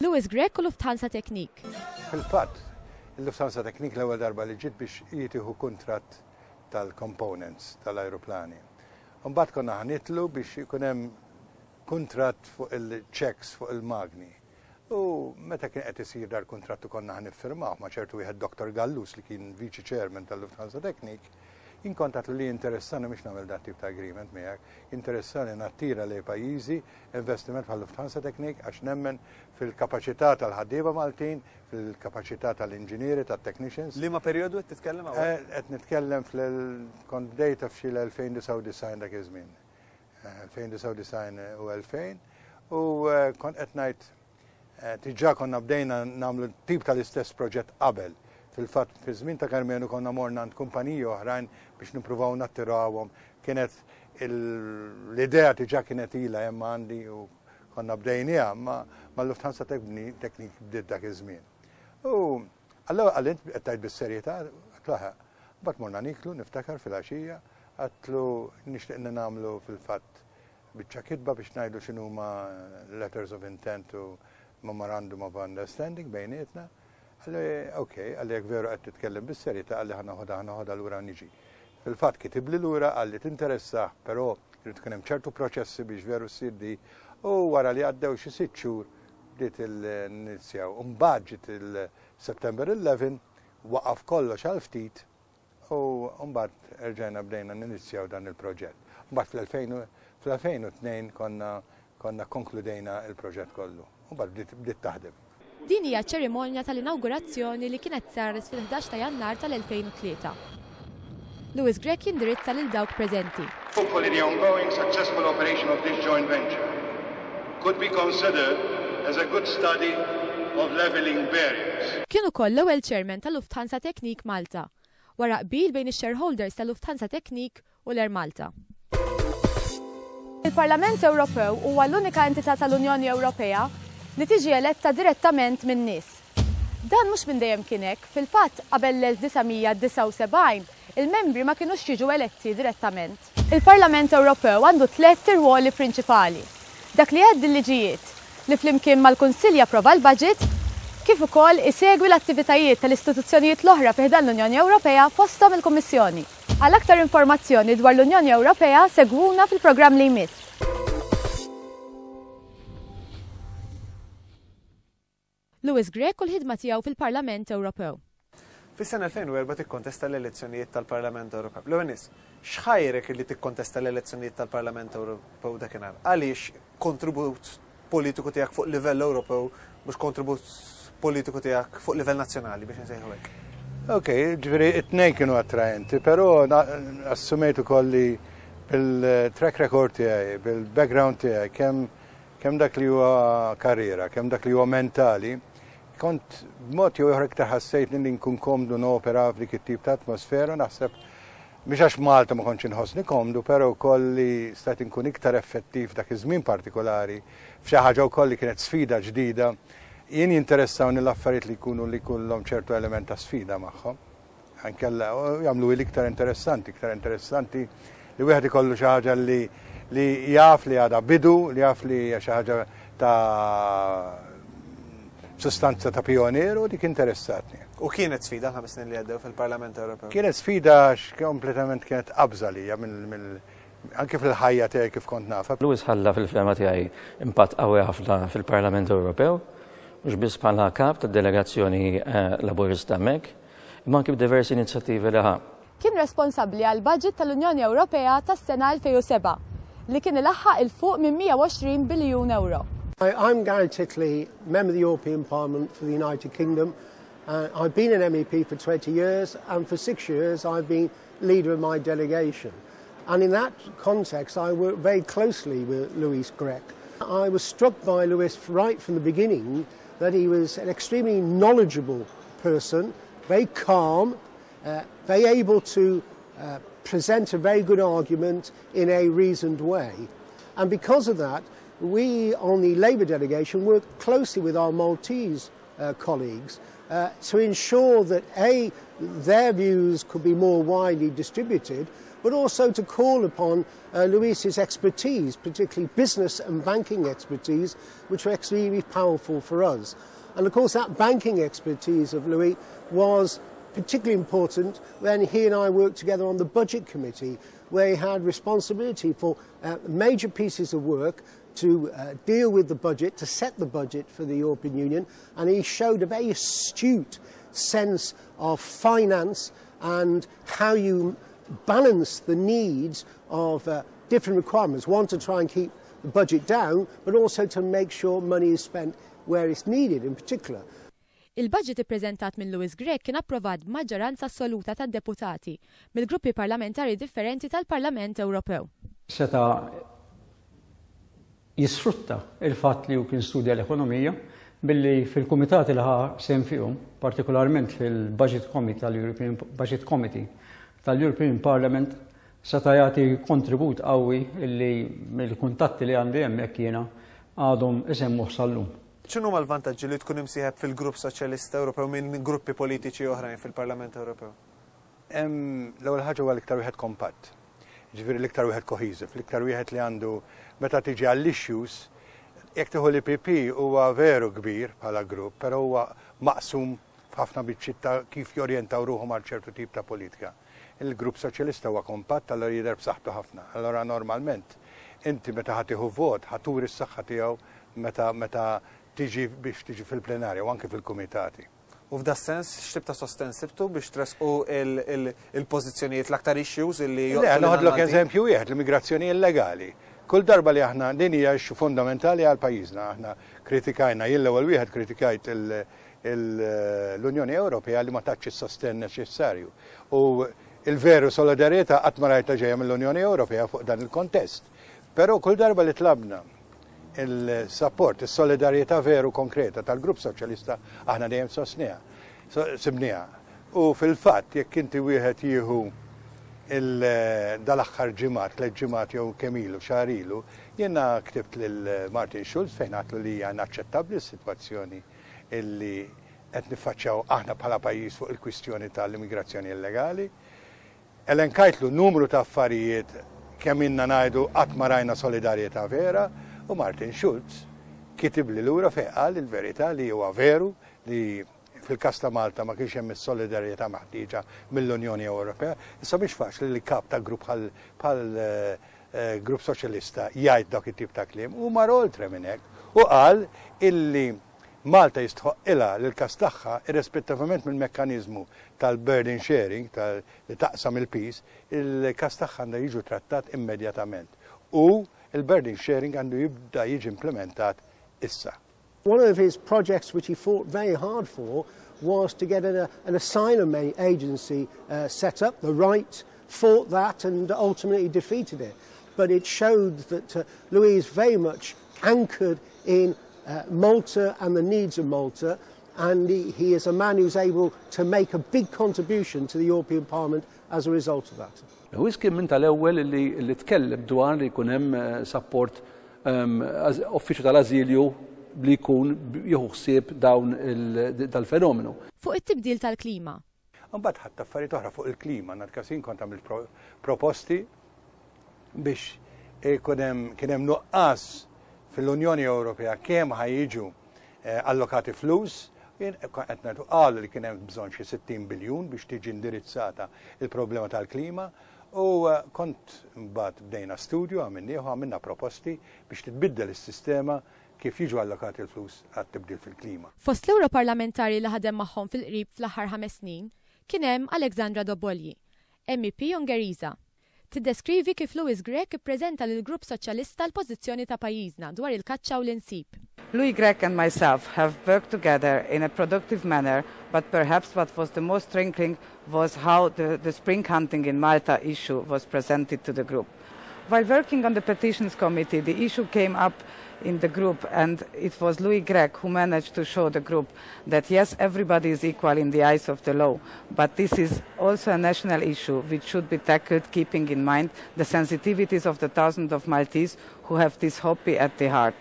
Louis Grech u Lufthansa Technik. Fil-fatt, il-Lufthansa Technik l-ewwel darba li ġiet biex jitieħu kuntratt tal-components tal-ajruplani. Mbagħad konna ħanitlu biex ikun hemm kuntratt fuq il-checks fuq il-magni. U meta kien qed isir dar kuntrattu konna ħniffirmaw ma' ċertu wieħed Dr. Gallus li kien Vice Chairman tal-Lufthansa Technik, inkontat li interessani biex nagħmel dat tip ta' agreement miegħek, interessani nattira lej pajjiżi investiment bħal Lufthansa Technik għax nemmen fil-kapaċità tal-ħaddieba Maltin, fil-kapaċità tal-inġinieri, tat-technicians. Liema perjodu qed titkellem hawn? Qed nitkellem kont bdejta f'xi 2099 dak iż-żmien. 2099 u 2000 u kont qed ngħid tiġà konna bdejna nagħmlu tip tal-istess proġett qabel. Fil-fatt fi żmien ta' Karmenu konna morna għand kumpaniji oħrajn biex nippruvaw nattirawhom. Kienet l-idea tiġà kienet ilha hemm għandi u konna bdejniha ma l-Lufthansa Technik bdiet dak iż-żmien. U allura għalint qed tgħid bis-serjetà tlaħaq. Mbagħad morna niklu niftakar fil-għaxija għatlu nixtieq nagħmlu fil-fatt biċċa kitba biex ngħidu x'inhuma letters of intent u memorandum of understanding bejnietna. Għalli jekk veru qed titkellem bis-serjetà għalli ħanaħodha lura niġi. Fil-fatt kitib li lura għalli tinteressa, però jrid tkun hemm ċertu proċessi biex veru ssir di u wara li għaddew xi 6 xhur bdiet il-inizjaw. Mbagħad ġiet il-September 11 waqaf kollox għal ftit u mbagħad erġajna bdejna ninizjaw dan il-proġett. Mbagħad fl-2002 konna konkludejna il-proġett kollu. Mbagħad bdiet taħdem. Din hija ċerimonja tal-inawgurazzjoni li kienet saret fil-11 ta' Jannar tal-2003. Louis Grech jindirizza lil dawk preżenti. Hopefully the ongoing successful operation of this joint venture could be considered as a good study of leveling barriers. Kien ukoll l-ewwel chairman tal-Lufthansa Technik Malta, wara qbil bejn ix-shareholders tal-Lufthansa Technik u l-Air Malta. Il-Parlament Ewropew huwa l-unika entità tal-Unjoni Ewropea li tiġi eletta direttament minn nies. Dan mhux minn dejjem kien hekk, fil-fatt qabel l-1979 il-membri ma kinux jiġu eletti direttament. Il-Parlament Ewropew għandu 3 irwoli prinċipali. Dak li għeddi l-liġijiet li flimkien mal-Kunsill japprova l-budget kif ukoll isegwi l-attivitajiet tal-istituzzjonijiet l-oħra fih dan l-Unjoni Ewropea fosthom il-Kummissjoni. Għal aktar informazzjoni dwar l-Unjoni Ewropea segwuna fil-programm li jmiss. Louis Grech u l-ħidma tiegħu fil-Parlament Ewropew. Fis-sena 2004 tikkontesta l-elezzjonijiet tal-Parlament Ewropew. L-ewwel nies, x'ħajrek li tikkontesta l-elezzjonijiet tal-Parlament Ewropew dakinhar? Għaliex kontribut politiku tiegħek fuq livell Ewropew mhux kontribut politiku tiegħek fuq livell nazzjonali biex insejħu hekk? Ok, ġifieri it-tnejn kienu attraenti, però assumejt ukoll li bil-track record tiegħi, bil-background tiegħi, kemm dak li huwa karriera, kemm dak li huwa mentali, kont b'mod jew ieħor iktar ħassejt li nkun komdu nopera f'dik it-tip ta' atmosfera, naħseb biex għax Malta ma kontx inħossni komdu, però wkoll li stajt inkun iktar effettiv dak iż-żmien partikolari f'xi ħaġa wkoll li kienet sfida ġdida. Jien jinteressawni l-affarijiet li jkunu li jkollhom ċertu element ta' sfida magħhom. Ankella jagħmlu iktar interessanti li wieħed ikollu xi ħaġa li jaf li għadha bidu, li jaf li hija xi ħaġa ta' sustanza ta' pionieru dik interessatni. U kienet sfida 5 snin li għaddew fil-Parlament Ewropew? Kienet sfida kompletament kienet qabża lija anke fil-ħajja tiegħi kif kont nafa. Louis ħalla fil-fema tiegħi impatt qawwi ħafna fil-Parlament Ewropew, mhux biss bħala kap tad-delegazzjoni laburista hemmhekk, imma anke b'diversi inizjattivi li ħa. Kien responsabbli għal budget tal-Unjoni Ewropea tas-sena 2007 li kien ilaħħaq il fuq minn 120 biljun euro. I'm Gary Titley, member of the European Parliament for the United Kingdom. I've been an MEP for 20 years, and for 6 years I've been leader of my delegation. And in that context, I worked very closely with Louis Grech. I was struck by Louis right from the beginning that he was an extremely knowledgeable person, very calm, very able to present a very good argument in a reasoned way. And because of that, we on the Labour delegation worked closely with our Maltese colleagues to ensure that their views could be more widely distributed, but also to call upon Luis's expertise, particularly business and banking expertise, which are extremely powerful for us. And of course that banking expertise of Luis was particularly important when he and I worked together on the Budget Committee, where he had responsibility for major pieces of work to deal with the budget, to set the budget for the European Union, and he showed a very astute sense of finance and how you balance the needs of different requirements. One, to try and keep the budget down, but also to make sure money is spent where it's needed in particular. Il-budget ippreżentat minn Louis Grech kien approvat b'maġġoranza assoluta tad-deputati mill-gruppi parlamentari differenti tal-Parlament Ewropew. Seta jisfrutta il-fatt li hu kien studja l-ekonomija billi fil-kumitati li ħa sem fihom, partikolarment fil-Budget Committee tal-European Budget Committee tal-European Parliament, seta jagħti kontribut qawwi illi mill-kuntatti li għandi hemmhekk jiena għadhom isemmuh sal-lum. ċinu ma l-vantaġġi li tkun imsieħeb fil-Grupp Soċjalista Ewropew minn gruppi politiċi oħrajn fil-Parlament Ewropew? L-ewwel ħaġa huwa l-iktar wieħed kompatt. Ġifieri l-iktar wieħed cohesive, l-iktar wieħed li għandu meta tiġi għall-issues, jekk tieħu l-IPP huwa veru kbir bħala grupp, però huwa maqsum f'ħafna biċċiet ta' kif jorjentaw ruhom għal ċertu tip ta' politika. Il-Grupp Soċjalista huwa kompatt, allora jidher b'saħħtu ħafna. Allora normalment inti meta ħatiħu vot ħaturi s-saħħa tiegħu meta tiġi biex tiġi fil-plenarja u anke fil-kumitati. U f'da sens, x'tib ta' sosten sibtu biex tresqu il-pożizzjonijiet l-aktar issues illi noħodlok eżempju wieħed l-immigrazzjoni illegali. Kull darba li aħna din hija issue fundamentali għal pajjiżna, aħna kritikajna jien l-ewwel wieħed kritikajt l-Unjoni Ewropea li ma tatx is-sosten neċessarju. U il-veru solidarjetà qatt ma rajta ġejja mill-Unjoni Ewropea fuq dan il-kontest. Però kull darba li tlabna il-support, il-solidarietà veru konkreta tal-Grupp Soċjalista aħna dejjem sibniha. U fil-fatt jekk inti wieħed jieħu dal-aħħar ġimgħat, tliet ġimgħat jew kemm ilu xahar ilu, jiena ktibt lil Martin Schulz fejn għatlu li hija inaċċettabbli s-sitwazzjoni illi qed niffaċċjaw aħna bħala pajjiż fuq il-kwistjoni tal-immigrazzjoni illegali. Elenkajtlu numru ta' affarijiet kemm inna ngħidu qatt ma rajna solidarjetà vera. U Martin Schulz kitib li lura fejn qal il-verità li huwa veru li fil-każ ta' Malta ma kienx hemm is-solidarjetà maħtieġa mill-Unjoni Ewropea. Issa mhix faċli li kap ta' grupp bħal Grupp Soċjalista jgħid dak it-tip ta' kliem u mar oltre minn hekk u qal illi Malta jistħoq ilha lill-każ tagħha irrispettivament mill-mekkaniżmu tal-burden sharing li taqsam il-peace, il-każ tagħha għandha jiġu trattat immedjatament. U il-burden sharing għandu jibda jiġi implementat issa. One of his projects which he fought very hard for was to get an asylum agency set up. The right fought that and ultimately defeated it. But it showed that Louis is very much anchored in Malta and the needs of Malta, and he is a man who's able to make a big contribution to the European Parliament as a result of that. Louis kien minn tal-ewwel li tkellem dwar li jkun hemm support uffiċċju tal-Ażilju li jkun jieħu ħsieb dawn tal-fenomenu. Fuq it-tibdil tal-klima. Mbagħad ħadd affarijiet oħra fuq il-klima, nadkasin kont għamilt proposti biex kien hemm nuqqas fil-Unjoni Ewropea kemm ħajjiġu allokati flus. Qed ngħidu qalu li kien hemm bżonn xi 60 biljun biex tiġi indirizzata il-problema tal-klima. U kont mbagħad bdejna studju għamilna proposti biex titbiddel is-sistema kif jiġu allokati l-flus għat-tibdil fil-klima. Fost l-Europarlamentari li ħadem magħhom fil-qrib fl-aħħar 5 snin kien hemm Alexandra Dobolji, MEP Ungeriża. Tiddeskrivi kif Louis Grech ippreżenta lill-Grupp Soċjalista l-pożizzjoni ta' pajjiżna dwar il-kaċċa u l-insib. Louis Grech and myself have worked together in a productive manner, but perhaps what was the most striking was how the spring hunting in Malta issue was presented to the group. While working on the Petitions Committee, the issue came up in the group, and it was Louis Grech who managed to show the group that yes, everybody is equal in the eyes of the law, but this is also a national issue which should be tackled keeping in mind the sensitivities of the thousands of Maltese who have this hobby at the heart.